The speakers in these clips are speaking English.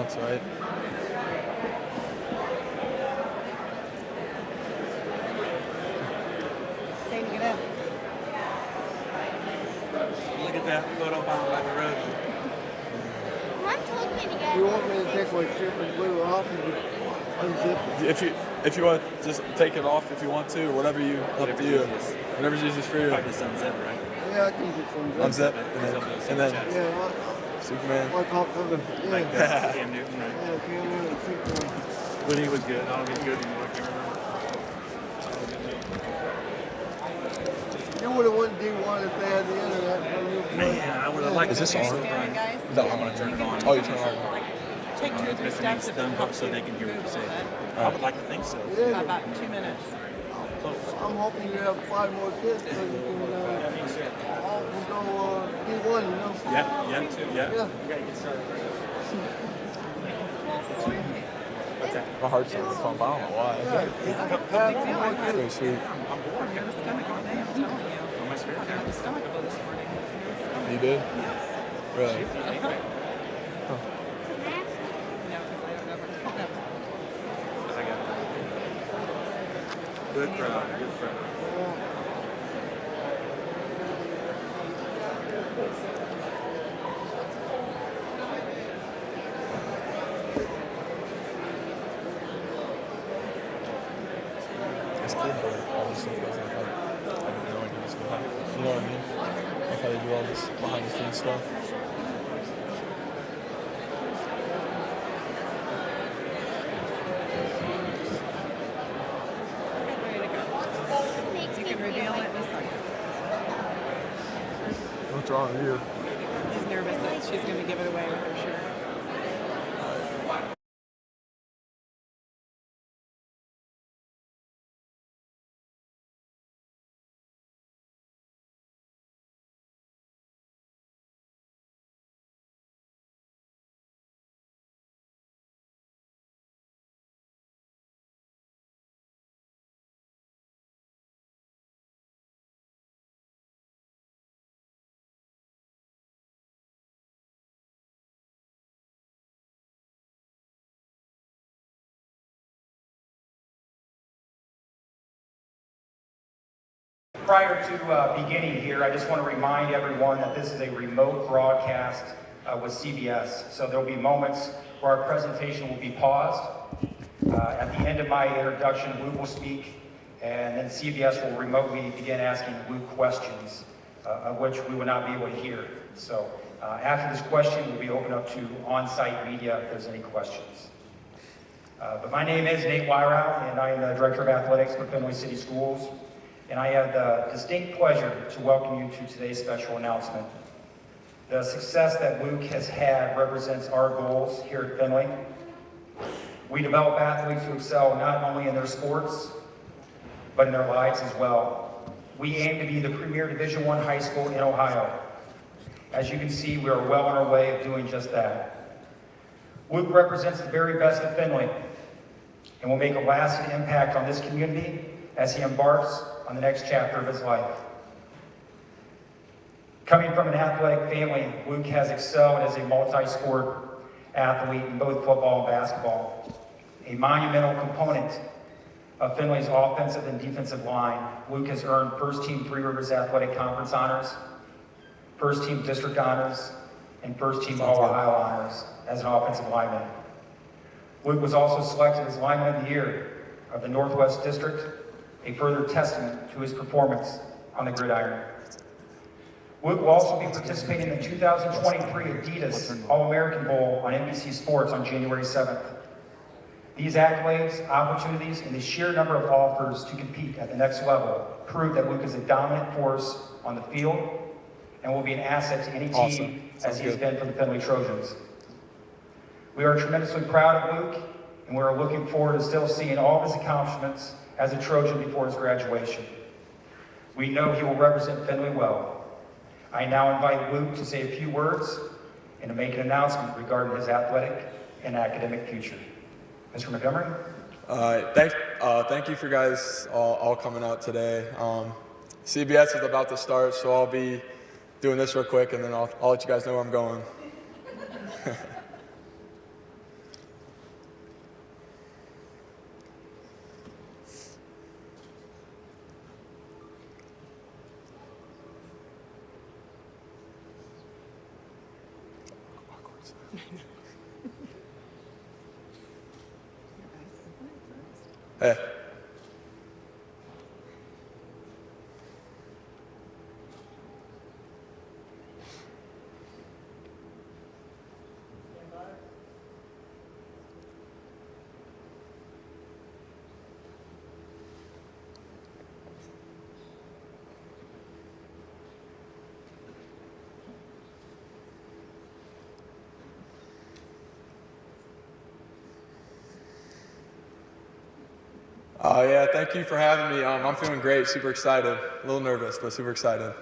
That's right. Look at that photo bomb by the road. Mom told me to get. You want me to take my strip and glue off and unzip it? If you want, just take it off if you want to, or whatever you up to you. Whatever's easiest for you. Probably just unzip, right? Yeah, I can just unzip. Unzip and then Yeah, Superman. like Hulk Hogan. Yeah. Like Cam Newton, right? Yeah, Cam Newton, Superman. When he was good. I don't think he's good anymore. I can't remember. You would have won D1 if they had the internet. Man, I would have liked Is this on? No, I'm going to turn it on. Oh, you turn it on. Take 2 or 3 steps if it helps so they can hear what you say. movement. I would like to think so. Yeah. About 2 minutes. I'm hoping you have 5 more kids so you can we'll go D1, you know? Yeah. Yeah. What's that? My heart's on the phone, but I don't know why. Pretty sweet. I'm bored. Your stomach all day, I'm telling you. On my spirit I had the stomach bug this morning. You did? Really? No, because I don't ever. Good crowd. Good crowd. It's cool, but all this stuff doesn't happen. I have no idea what's going to happen. You know what I mean? Like how they do all this behind the scenes stuff. Ready to go. Makes You me can feel reveal like it in a second. What's wrong with you? She's nervous that she's going to give it away with her shirt. Prior to beginning here, I just want to remind everyone that this is a remote broadcast with CBS. So there will be moments where our presentation will be paused. At the end of my introduction, Luke will speak, and then CBS will remotely begin asking Luke questions, of which we will not be able to hear. So after this question, we'll be open up to on-site media if there's any questions. But my name is Nate Wyrow, and I am the Director of Athletics for Findlay City Schools. And I have the distinct pleasure to welcome you to today's special announcement. The success that Luke has had represents our goals here at Findlay. We develop athletes who excel not only in their sports, but in their lives as well. We aim to be the premier Division I high school in Ohio. As you can see, we are well on our way of doing just that. Luke represents the very best of Findlay and will make a lasting impact on this community as he embarks on the next chapter of his life. Coming from an athletic family, Luke has excelled as a multi-sport athlete in both football and basketball. A monumental component of Findlay's offensive and defensive line, Luke has earned first team Three Rivers Athletic Conference honors, first team district honors, and first team All-Ohio honors as an offensive lineman. Luke was also selected as Lineman of the Year of the Northwest District, a further testament to his performance on the gridiron. Luke will also be participating in the 2023 Adidas All-American Bowl on NBC Sports on January 7th. These accolades, opportunities, and the sheer number of offers to compete at the next level prove that Luke is a dominant force on the field and will be an asset to any team as he has been for the Findlay Trojans. We are tremendously proud of Luke, and we are looking forward to still seeing all of his accomplishments as a Trojan before his graduation. We know he will represent Findlay well. I now invite Luke to say a few words and to make an announcement regarding his athletic and academic future. Mr. Montgomery? Thank you for guys all coming out today. CBS is about to start, so I'll be doing this real quick, and then I'll let you guys know where I'm going. Hey. Yeah, thank you for having me. I'm feeling great, super excited. A little nervous, but super excited.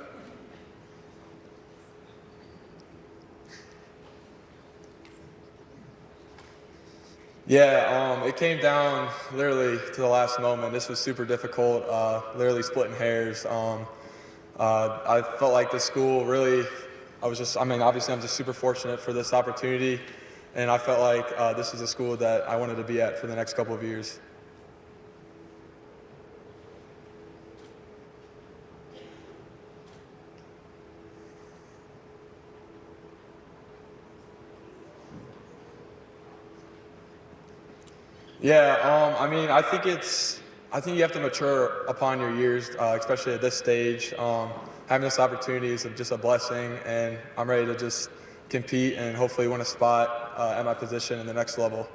Yeah, it came down literally to the last moment. This was super difficult, literally splitting hairs. I felt like the school really, obviously I'm just super fortunate for this opportunity, and I felt like this is a school that I wanted to be at for the next couple of years. Yeah, I think you have to mature upon your years, especially at this stage. Having this opportunity is just a blessing, and I'm ready to just compete and hopefully win a spot at my position in the next level.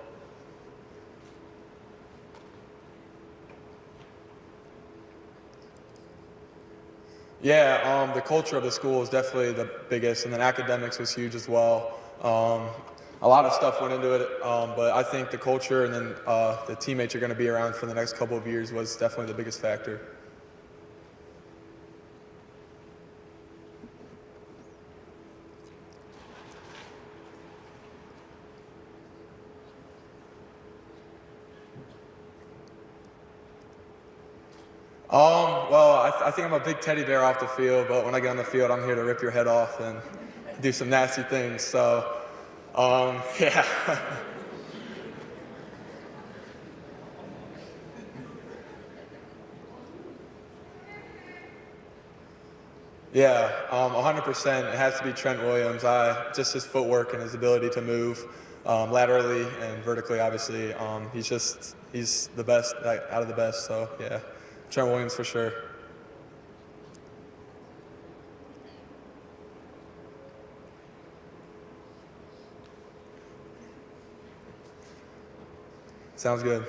Yeah, the culture of the school is definitely the biggest, and then academics was huge as well. A lot of stuff went into it, but I think the culture and then the teammates you're going to be around for the next couple of years was definitely the biggest factor. Well, I think I'm a big teddy bear off the field, but when I get on the field, I'm here to rip your head off and do some nasty things. So, yeah. Yeah, 100%. It has to be Trent Williams. Just his footwork and his ability to move laterally and vertically, obviously. He's the best out of the best. So, yeah, Trent Williams for sure. Sounds good.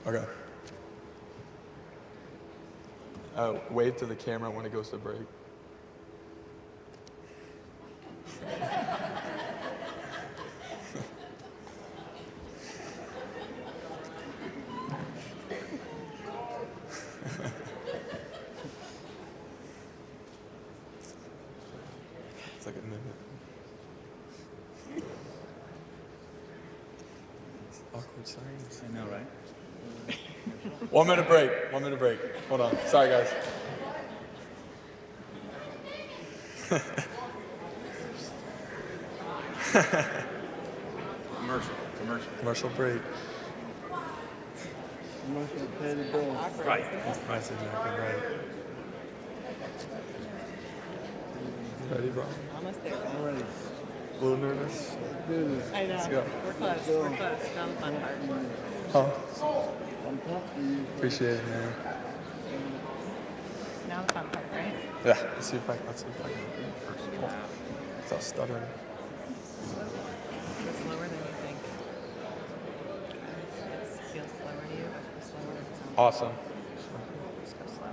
Okay. Wave to the camera when it goes to break. It's like a minute. It's awkward silence. I know, right? 1 minute break. 1 minute break. Hold on. Sorry, guys. Commercial break. You must have paid the bill. Right. That's exactly right. Ready, bro? Almost there. A little nervous? Do this. I know. Let's go. We're close. We're close. Now the fun part. Huh? I'm tough for you. Appreciate it, man. Now the fun part, right? Yeah. Let's see if I can. It's all stuttering. Go slower than you think. It feels slower to you, but go slower. It sounds Awesome. Just go slow.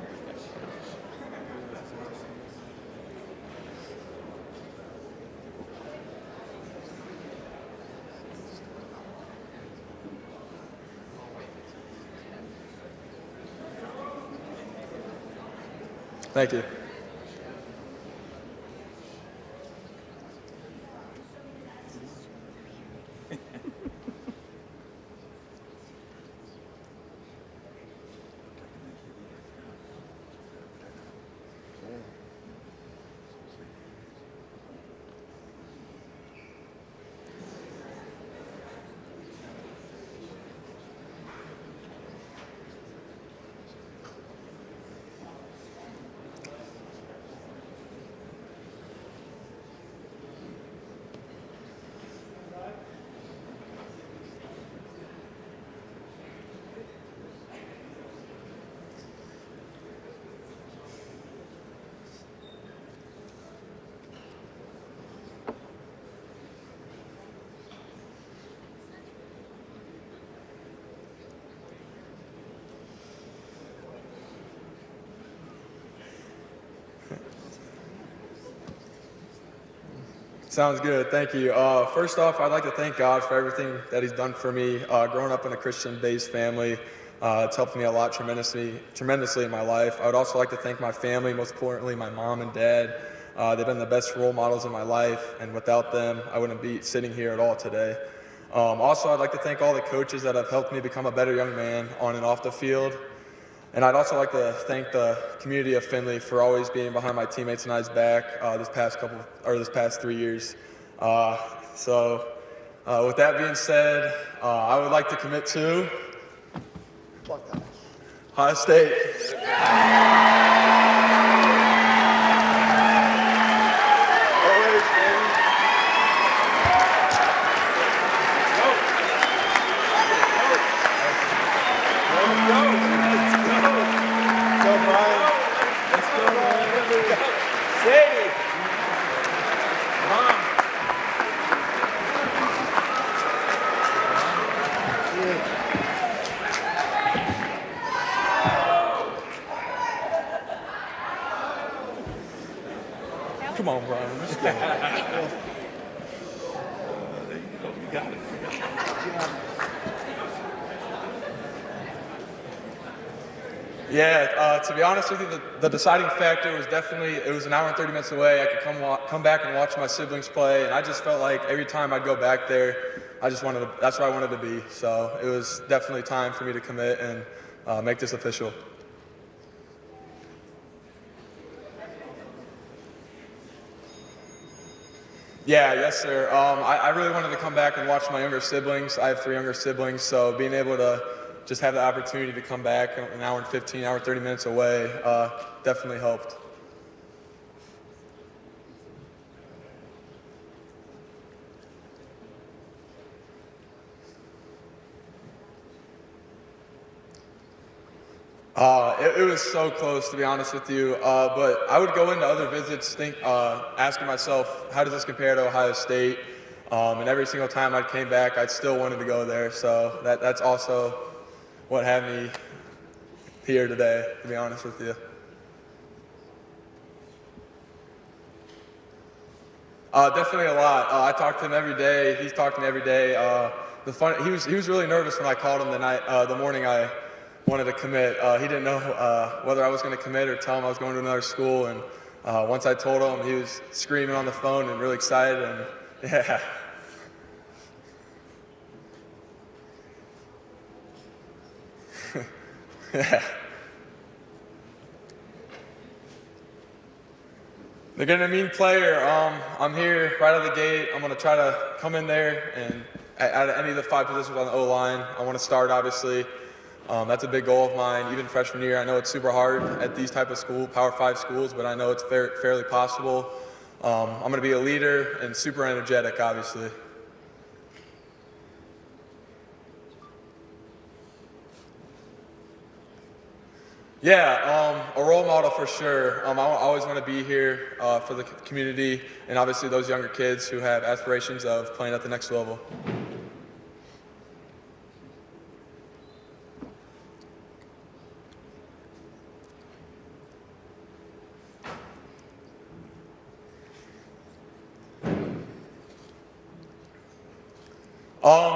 Thank you. Sounds good. Thank you. First off, I'd like to thank God for everything that He's done for me. Growing up in a Christian-based family, it's helped me a lot tremendously in my life. I would also like to thank my family, most importantly my mom and dad. They've been the best role models in my life, and without them, I wouldn't be sitting here at all today. Also, I'd like to thank all the coaches that have helped me become a better young man on and off the field. And I'd also like to thank the community of Findlay for always being behind my teammates and I's back this past 3 years. With that being said, I would like to commit to Buckeyes. Ohio State. Always, baby. Go, Brian. Let's go, Brian. Sadie! Mom! Come on, Brian. Let's go. You got it. Yeah, to be honest with you, the deciding factor was definitely, it was an hour and 30 minutes away. I could come back and watch my siblings play, and I just felt like every time I'd go back there, that's where I wanted to be. So it was definitely time for me to commit and make this official. Yeah, yes, sir. I really wanted to come back and watch my younger siblings. I have 3 younger siblings, so being able to just have the opportunity to come back an hour and 15, hour and 30 minutes away definitely helped. It was so close, to be honest with you. But I would go into other visits asking myself, how does this compare to Ohio State? And every single time I came back, I still wanted to go there. So that's also what had me here today, to be honest with you. Definitely a lot. I talk to him every day. He's talking to me every day. He was really nervous when I called him the morning I wanted to commit. He didn't know whether I was going to commit or tell him I was going to another school. And once I told him, he was screaming on the phone and really excited. And yeah. Yeah. They're getting a mean player. I'm here right out of the gate. I'm going to try to come in there and at any of the 5 positions on the O-line. I want to start, obviously. That's a big goal of mine, even freshman year. I know it's super hard at these type of school, Power 5 schools, but I know it's fairly possible. I'm going to be a leader and super energetic, obviously. Yeah, a role model for sure. I always want to be here for the community and obviously those younger kids who have aspirations of playing at the next level.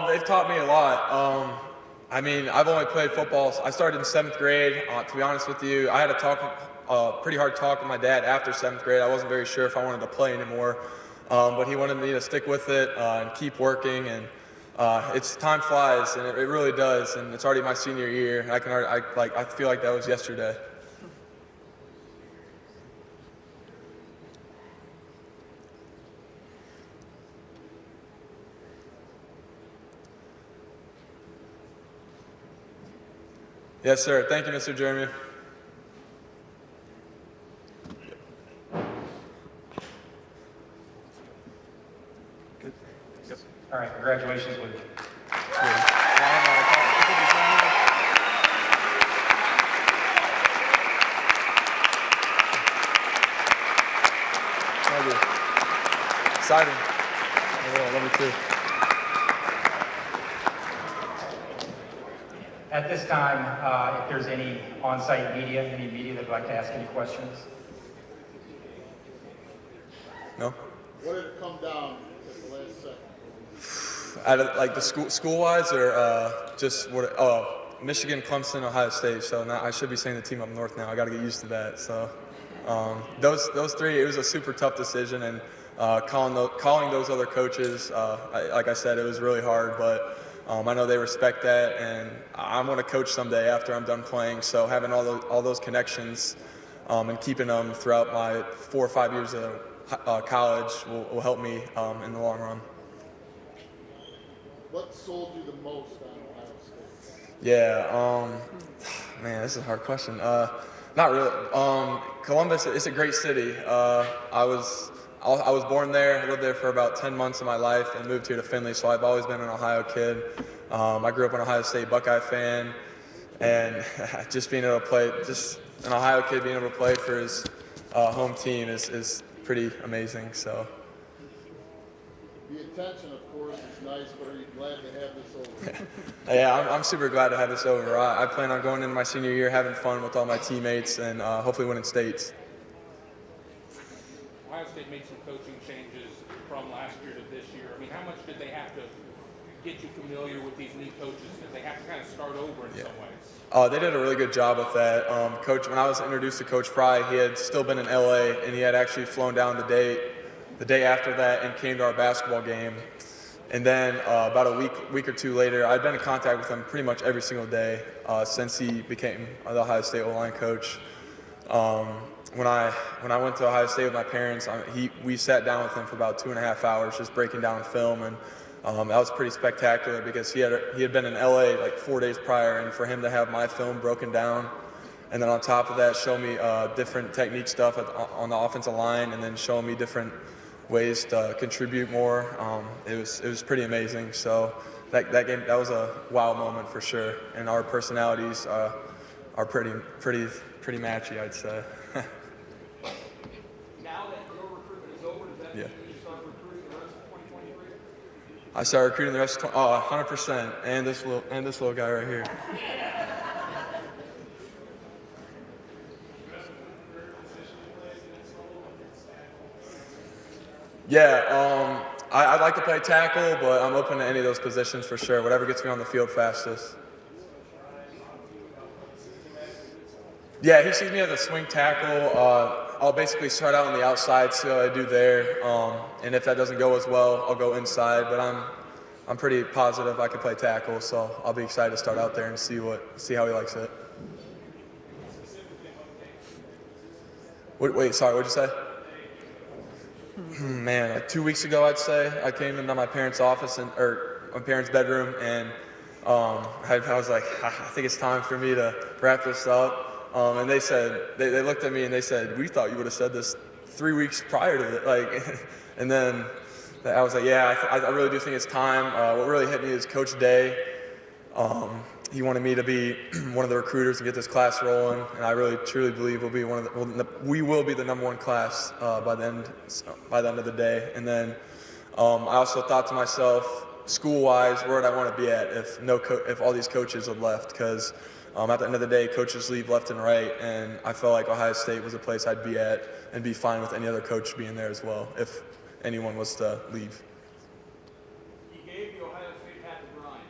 They've taught me a lot. I mean, I've only played football. I started in 7th grade. To be honest with you, I had a pretty hard talk with my dad after 7th grade. I wasn't very sure if I wanted to play anymore, but he wanted me to stick with it and keep working. And time flies, and it really does. And it's already my senior year. And I feel like that was yesterday. Yes, sir. Thank you, Mr. Jeremy. Good. Yep. All right, congratulations, Luke. Thank you. Exciting. I love you too. At this time, if there's any on-site media, that'd like to ask any questions. No? What did it come down at the last second? Like the school-wise, or just what? Oh, Michigan, Clemson, Ohio State. So now I should be saying the team up north now. I got to get used to that. So those three, it was a super tough decision, and calling those other coaches, like I said, it was really hard, but. I know they respect that, and I want to coach someday after I'm done playing. So having all those connections and keeping them throughout my 4 or 5 years of college will help me in the long run. What sold you the most on Ohio State? Yeah, man, this is a hard question. Not really. Columbus, it's a great city. I was born there. I lived there for about 10 months of my life and moved here to Findlay, so I've always been an Ohio kid. I grew up an Ohio State Buckeye fan, and just being able to play, just an Ohio kid being able to play for his home team is pretty amazing. So. The attention, of course, is nice, but are you glad to have this over? Yeah, I'm super glad to have this over. I plan on going into my senior year having fun with all my teammates and hopefully winning states. Ohio State made some coaching changes from last year to this year. I mean, how much did they have to get you familiar with these new coaches? Because they have to kind of start over in some ways. They did a really good job with that. Coach, when I was introduced to Coach Fry, he had still been in LA, and he had actually flown down the day after that and came to our basketball game. And then about a week or two later, I'd been in contact with him pretty much every single day since he became the Ohio State O-line coach. When I went to Ohio State with my parents, we sat down with him for about 2.5 hours just breaking down film, and that was pretty spectacular because he had been in LA like 4 days prior, and for him to have my film broken down, and then on top of that show me different technique stuff on the offensive line, and then show me different ways to contribute more, it was pretty amazing. So that game, that was a wow moment for sure, and our personalities are pretty matchy, I'd say. Now that your recruitment is over, does that Yeah. mean you start recruiting the rest of 2023? I started recruiting the rest of 100%, and this little guy right here. Yeah, I'd like to play tackle, but I'm open to any of those positions for sure. Whatever gets me on the field fastest. Yeah, he sees me as a swing tackle. I'll basically start out on the outside, see how I do there, and if that doesn't go as well, I'll go inside. But I'm pretty positive I can play tackle, so I'll be excited to start out there and see how he likes it. Wait, sorry, what'd you say? Man, like 2 weeks ago, I'd say I came into my parents' office or my parents' bedroom, and I was like, I think it's time for me to wrap this up. And they said, they looked at me and they said, we thought you would have said this 3 weeks prior to it. Like, and then I was like, yeah, I really do think it's time. What really hit me is Coach Day. He wanted me to be one of the recruiters and get this class rolling, and I really truly believe we will be the number one class by the end of the day. And then I also thought to myself, school-wise, where would I want to be at if all these coaches had left? Because at the end of the day, coaches leave left and right, and I felt like Ohio State was a place I'd be at and be fine with any other coach being there as well if anyone was to leave. He gave the Ohio State hat to Brian.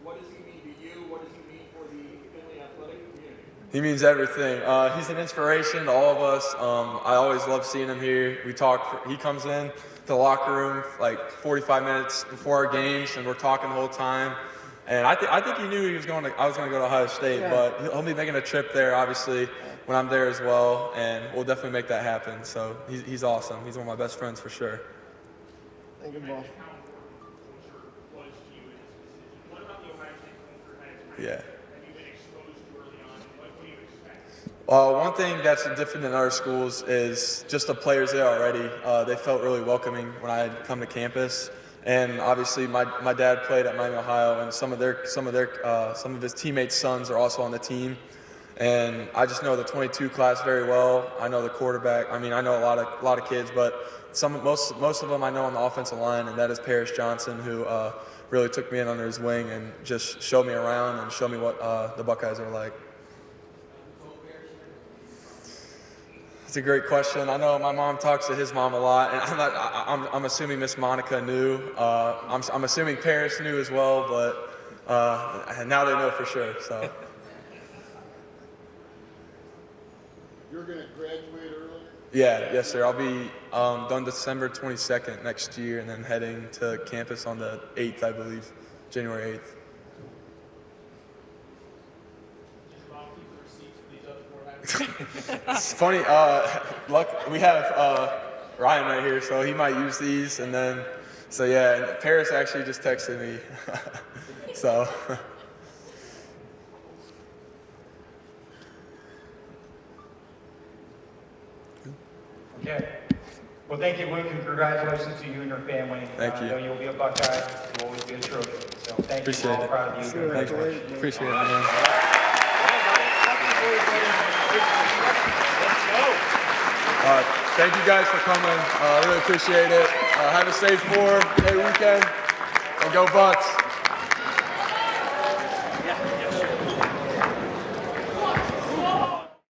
What does he mean to you? What does he mean for the Findlay athletic community? He means everything. He's an inspiration to all of us. I always love seeing him here. He comes in to the locker room like 45 minutes before our games, and we're talking the whole time. And I think he knew I was going to go to Ohio State, but he'll be making a trip there, obviously, when I'm there as well, and we'll definitely make that happen. So he's awesome. He's one of my best friends for sure. Thank you, Paul. Yeah. One thing that's different than other schools is just the players there already. They felt really welcoming when I had come to campus. And obviously, my dad played at Miami, Ohio, and some of his teammates' sons are also on the team. And I just know the 22 class very well. I know the quarterback. I mean, I know a lot of kids, but most of them I know on the offensive line, and that is Paris Johnson, who really took me in under his wing and just showed me around and showed me what the Buckeyes are like. It's a great question. I know my mom talks to his mom a lot, and I'm assuming Miss Monica knew. I'm assuming Paris knew as well, but now they know for sure. So. You're going to graduate early? Yeah, yes, sir. I'll be done December 22nd next year, and then heading to campus on the 8th, I believe, January 8th. It's funny. We have Ryan right here, so he might use these, and then yeah. And Paris actually just texted me, so. Okay. Well, thank you, Luke, and congratulations to you and your family. Thank you. I know you'll be a Buckeye. You'll always be a trophy. So thank Appreciate you. We're all it. proud of you. Thanks, man. Appreciate it, man. Thank you guys for coming. I really appreciate it. Have a safe 4-day weekend, and go Bucks.